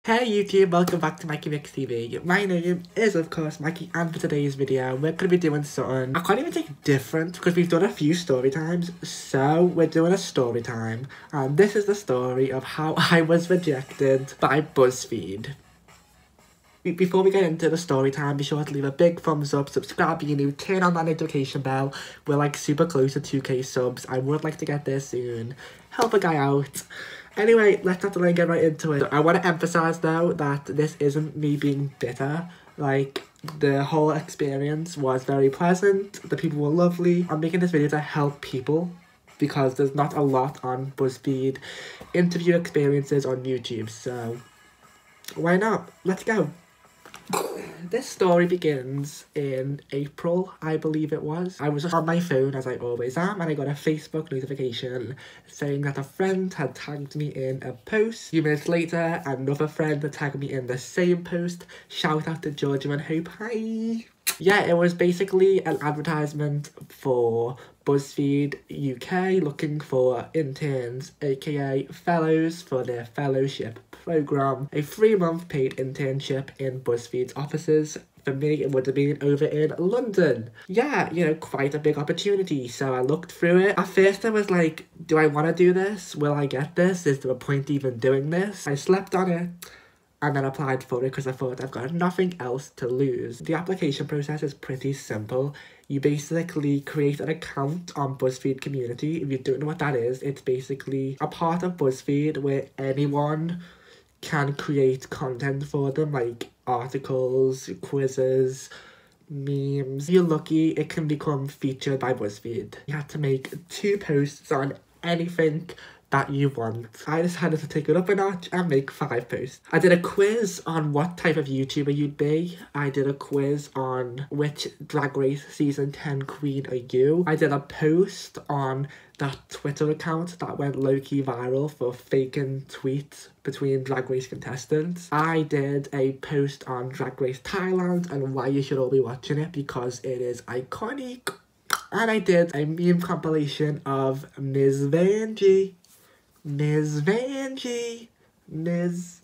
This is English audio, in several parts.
Hey YouTube, welcome back to MikeyMixTV. My name is of course Mikey, and for today's video we're going to be doing something I can't even think different because we've done a few story times. So we're doing a story time, and this is the story of how I was rejected by Buzzfeed. Before we get into the story time, be sure to leave a big thumbs up, subscribe if you're new, turn on that notification bell. We're like super close to 2k subs. I would like to get there soon. Help a guy out. Anyway, let's not delay and get right into it. I want to emphasize though that this isn't me being bitter. Like, the whole experience was very pleasant. The people were lovely. I'm making this video to help people because there's not a lot on Buzzfeed interview experiences on YouTube. So why not? Let's go. This story begins in April, I believe it was. I was on my phone, as I always am, and I got a Facebook notification saying that a friend had tagged me in a post. A few minutes later, another friend had tagged me in the same post. Shout out to Georgia and Hope, hi! Yeah, it was basically an advertisement for Buzzfeed UK looking for interns, aka fellows, for their fellowship program. A 3-month paid internship in Buzzfeed's offices. For me, it would have been over in London. Yeah, you know, quite a big opportunity. So I looked through it. At first I was like, do I want to do this? Will I get this? Is there a point even doing this? I slept on it and then applied for it because I thought I've got nothing else to lose. The application process is pretty simple. You basically create an account on BuzzFeed Community. If you don't know what that is, it's basically a part of BuzzFeed where anyone can create content for them, like articles, quizzes, memes. If you're lucky, it can become featured by BuzzFeed. You have to make 2 posts on anything that you want. I decided to take it up a notch and make 5 posts. I did a quiz on what type of YouTuber you'd be. I did a quiz on which Drag Race Season 10 queen are you. I did a post on that Twitter account that went low-key viral for faking tweets between Drag Race contestants. I did a post on Drag Race Thailand and why you should all be watching it because it is iconic. And I did a meme compilation of Ms. Vanjie. Ms. Vanjie. Ms.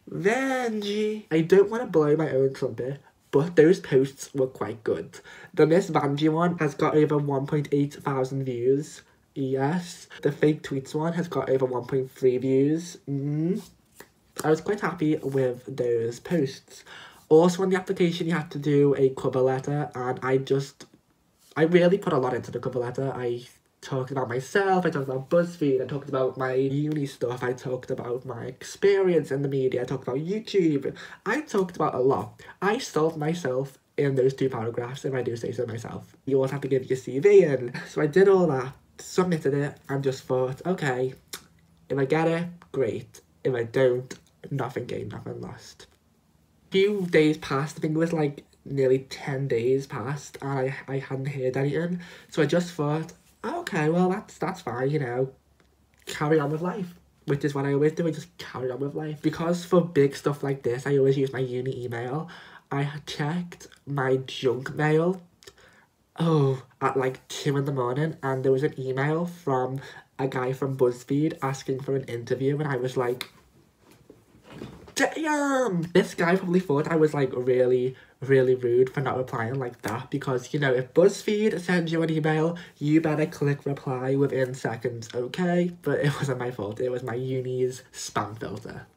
Vanjie. I don't want to blow my own trumpet, but those posts were quite good. The Miss Vanjie one has got over 1.8 thousand views. Yes. The fake tweets one has got over 1.3 views. I was quite happy with those posts. Also on the application you had to do a cover letter, and I really put a lot into the cover letter. I talked about myself, I talked about Buzzfeed, I talked about my uni stuff, I talked about my experience in the media, I talked about YouTube. I talked about a lot. I sold myself in those 2 paragraphs, if I do say so myself. You also have to give your CV in. So I did all that, submitted it, and just thought, okay, if I get it, great. If I don't, nothing gained, nothing lost. A few days passed, I think it was like nearly 10 days passed, and I hadn't heard anything. So I just thought, okay, well that's fine, you know, carry on with life, which is what I always do. I just carry on with life. Because for big stuff like this, I always use my uni email. I had checked my junk mail, at like 2 in the morning, and there was an email from a guy from BuzzFeed asking for an interview, and I was like, damn! This guy probably thought I was like really rude for not replying like that, because, you know, if BuzzFeed sends you an email, you better click reply within seconds, okay? But it wasn't my fault, it was my uni's spam filter.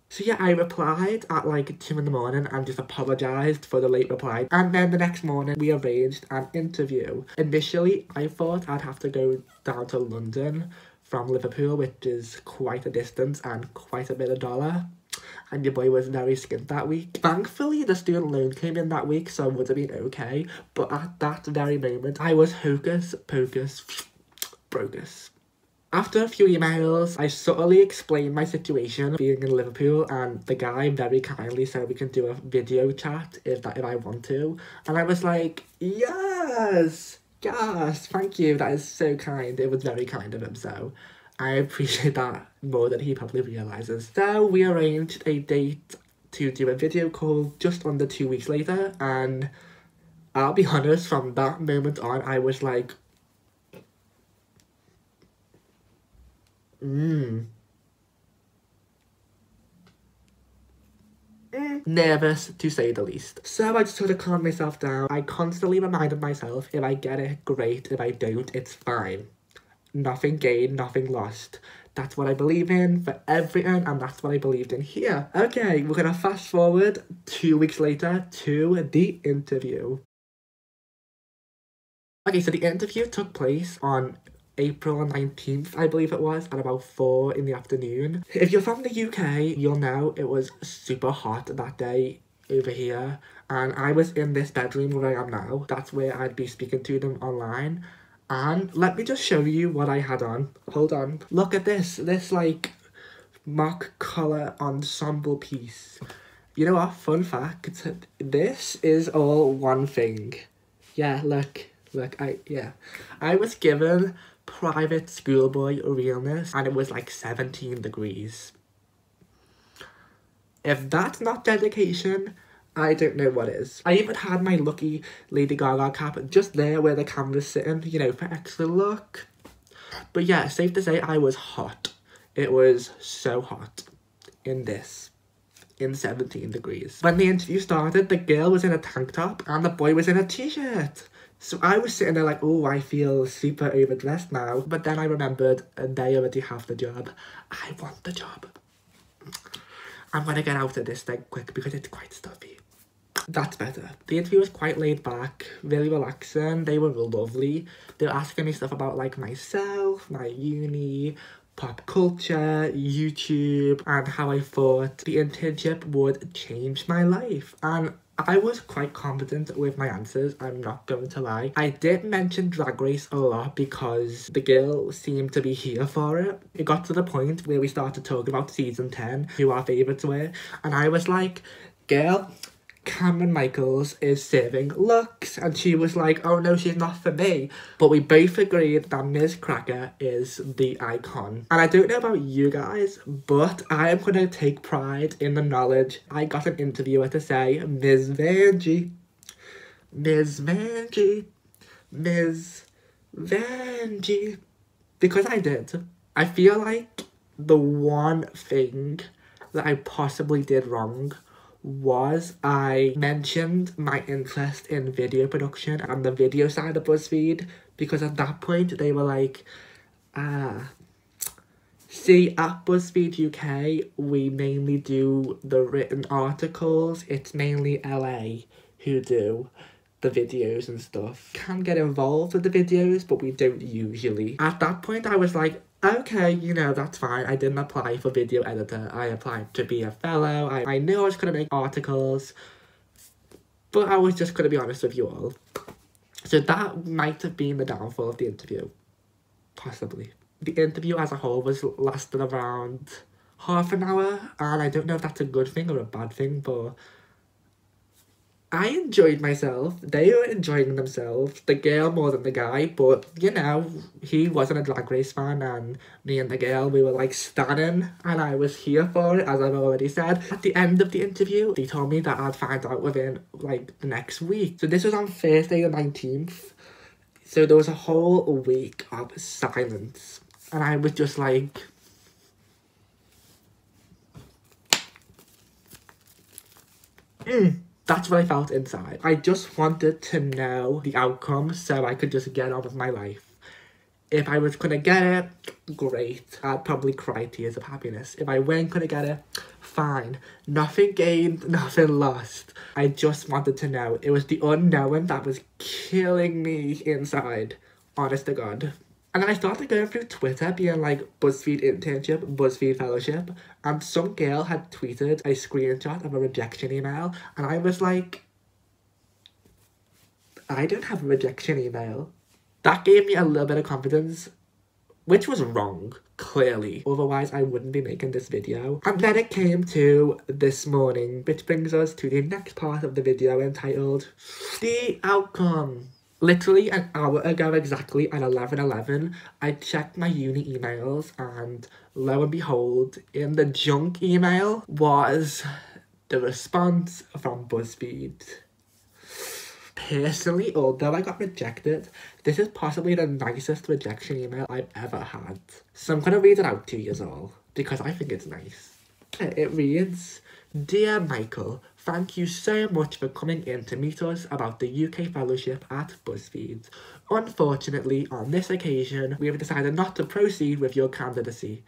So yeah, I replied at like 2 in the morning and just apologised for the late reply. And then the next morning, we arranged an interview. Initially, I thought I'd have to go down to London from Liverpool, which is quite a distance and quite a bit of dollar. And your boy was very skint that week. Thankfully, the student loan came in that week, so it would have been okay. But at that very moment, I was hocus pocus brocus. After a few emails, I subtly explained my situation being in Liverpool, and the guy very kindly said we can do a video chat if I want to. And I was like, yes, thank you, that is so kind. It was very kind of him, so I appreciate that more than he probably realises. So we arranged a date to do a video call just under 2 weeks later, and I'll be honest, from that moment on, I was like, nervous to say the least. So I just sort of calmed myself down. I constantly reminded myself, if I get it, great. If I don't, it's fine. Nothing gained, nothing lost. That's what I believe in for everything, and that's what I believed in here. Okay, we're gonna fast forward 2 weeks later to the interview. Okay, so the interview took place on April 19th, I believe it was, at about 4 in the afternoon. If you're from the UK, you'll know it was super hot that day over here, and I was in this bedroom where I am now. That's where I'd be speaking to them online. And let me just show you what I had on. Hold on. Look at this like mock collar ensemble piece. You know what? Fun fact. This is all one thing. Yeah, look, I was given private schoolboy realness and it was like 17 degrees. If that's not dedication, I don't know what is. I even had my lucky Lady Gaga cap just there where the camera's sitting, you know, for extra look. But yeah, safe to say I was hot. It was so hot in 17 degrees. When the interview started, the girl was in a tank top and the boy was in a t-shirt. So I was sitting there like, oh, I feel super overdressed now. But then I remembered they already have the job. I want the job. I'm gonna get out of this thing quick because it's quite stuffy. That's better. The interview was quite laid back, really relaxing. They were lovely. They were asking me stuff about like myself, my uni, pop culture, YouTube, and how I thought the internship would change my life. And I was quite confident with my answers, I'm not going to lie. I did mention Drag Race a lot because the girl seemed to be here for it. It got to the point where we started talking about season 10, who our favourites were, and I was like, girl, Cameron Michaels is serving looks, and she was like, oh no, she's not for me. But we both agreed that Ms. Cracker is the icon. And I don't know about you guys, but I am going to take pride in the knowledge I got an interviewer to say, Ms. Vanjie, Ms. Vanjie, Ms. Vanjie. Because I did. I feel like the one thing that I possibly did wrong was I mentioned my interest in video production and the video side of Buzzfeed, because at that point they were like, see, at Buzzfeed UK we mainly do the written articles. It's mainly LA who do the videos and stuff. Can get involved with the videos, but we don't usually. At that point I was like, okay, you know, that's fine. I didn't apply for video editor. I applied to be a fellow. I knew I was going to make articles, but I was just going to be honest with you all. So that might have been the downfall of the interview. Possibly. The interview as a whole lasted around half an hour, and I don't know if that's a good thing or a bad thing, but I enjoyed myself. They were enjoying themselves. The girl more than the guy, but you know, he wasn't a Drag Race fan, and me and the girl, we were like stunning, and I was here for it, as I've already said. At the end of the interview, they told me that I'd find out within like the next week. So this was on Thursday the 19th. So there was a whole week of silence, and I was just like, That's what I felt inside. I just wanted to know the outcome so I could just get on with my life. If I was gonna get it, great. I'd probably cry tears of happiness. If I weren't gonna get it, fine. Nothing gained, nothing lost. I just wanted to know. It was the unknown that was killing me inside. Honest to God. And then I started going through Twitter being like, BuzzFeed internship, BuzzFeed fellowship. And some girl had tweeted a screenshot of a rejection email. And I was like, I don't have a rejection email. That gave me a little bit of confidence, which was wrong, clearly. Otherwise, I wouldn't be making this video. And then it came to this morning, which brings us to the next part of the video entitled, The Outcome. Literally an hour ago exactly at 11:11, I checked my uni emails and lo and behold, in the junk email was the response from BuzzFeed. Personally, although I got rejected, this is possibly the nicest rejection email I've ever had. So I'm going to read it out to you all because I think it's nice. It reads, Dear Michael, thank you so much for coming in to meet us about the UK Fellowship at Buzzfeed. Unfortunately, on this occasion, we have decided not to proceed with your candidacy.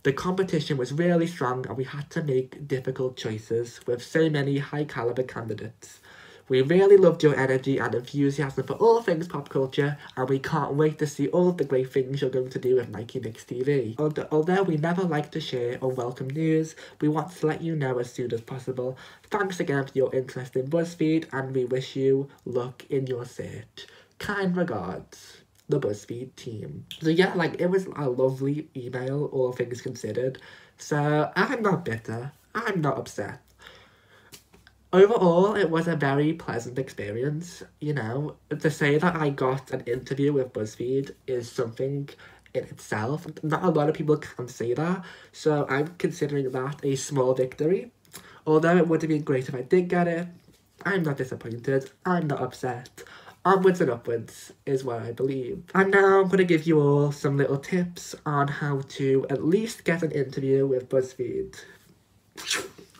The competition was really strong and we had to make difficult choices with so many high caliber candidates. We really loved your energy and enthusiasm for all things pop culture, and we can't wait to see all of the great things you're going to do with MikeyMixTV. Although we never like to share unwelcome news, we want to let you know as soon as possible. Thanks again for your interest in Buzzfeed, and we wish you luck in your search. Kind regards, the Buzzfeed team. So yeah, like, it was a lovely email, all things considered. So I'm not bitter, I'm not upset. Overall, it was a very pleasant experience, you know. To say that I got an interview with BuzzFeed is something in itself. Not a lot of people can say that, so I'm considering that a small victory. Although it would have been great if I did get it, I'm not disappointed, I'm not upset. Onwards and upwards is what I believe. And now I'm going to give you all some little tips on how to at least get an interview with BuzzFeed.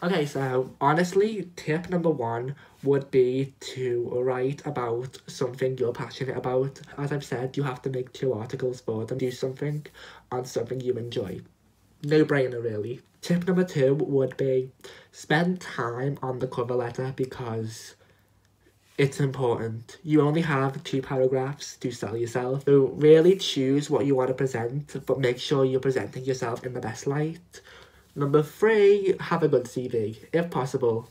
Okay, so honestly, tip number 1 would be to write about something you're passionate about. As I've said, you have to make 2 articles for them. Do something on something you enjoy. No brainer, really. Tip number 2 would be spend time on the cover letter because it's important. You only have 2 paragraphs to sell yourself. So really choose what you want to present, but make sure you're presenting yourself in the best light. Number 3, have a good CV, if possible.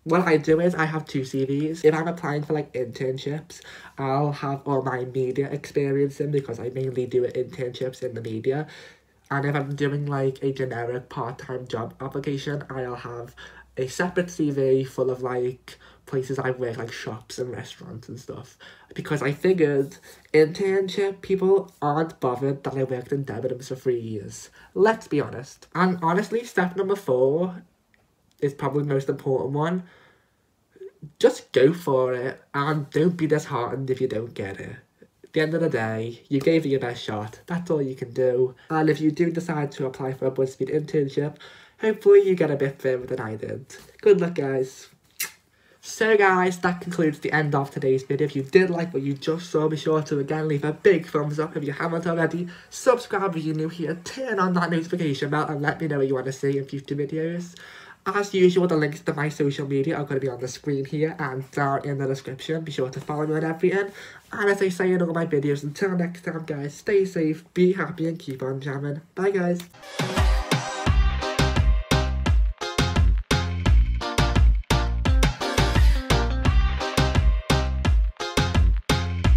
What I do is I have 2 CVs. If I'm applying for like internships, I'll have all my media experience in because I mainly do internships in the media. And if I'm doing like a generic part-time job application, I'll have a separate CV full of like places I've worked, like shops and restaurants and stuff. Because I figured internship people aren't bothered that I worked in Debenhams for 3 years. Let's be honest. And honestly, step number 4 is probably the most important one. Just go for it and don't be disheartened if you don't get it. At the end of the day, you gave it your best shot. That's all you can do. And if you do decide to apply for a BuzzFeed internship, hopefully you get a bit further than I did. Good luck, guys. So guys, that concludes the end of today's video. If you did like what you just saw, be sure to again leave a big thumbs up. If you haven't already, subscribe if you're new here, turn on that notification bell and let me know what you want to see in future videos. As usual, the links to my social media are going to be on the screen here and down in the description. Be sure to follow me on everything. And as I say in all my videos, until next time guys, stay safe, be happy and keep on jamming. Bye guys.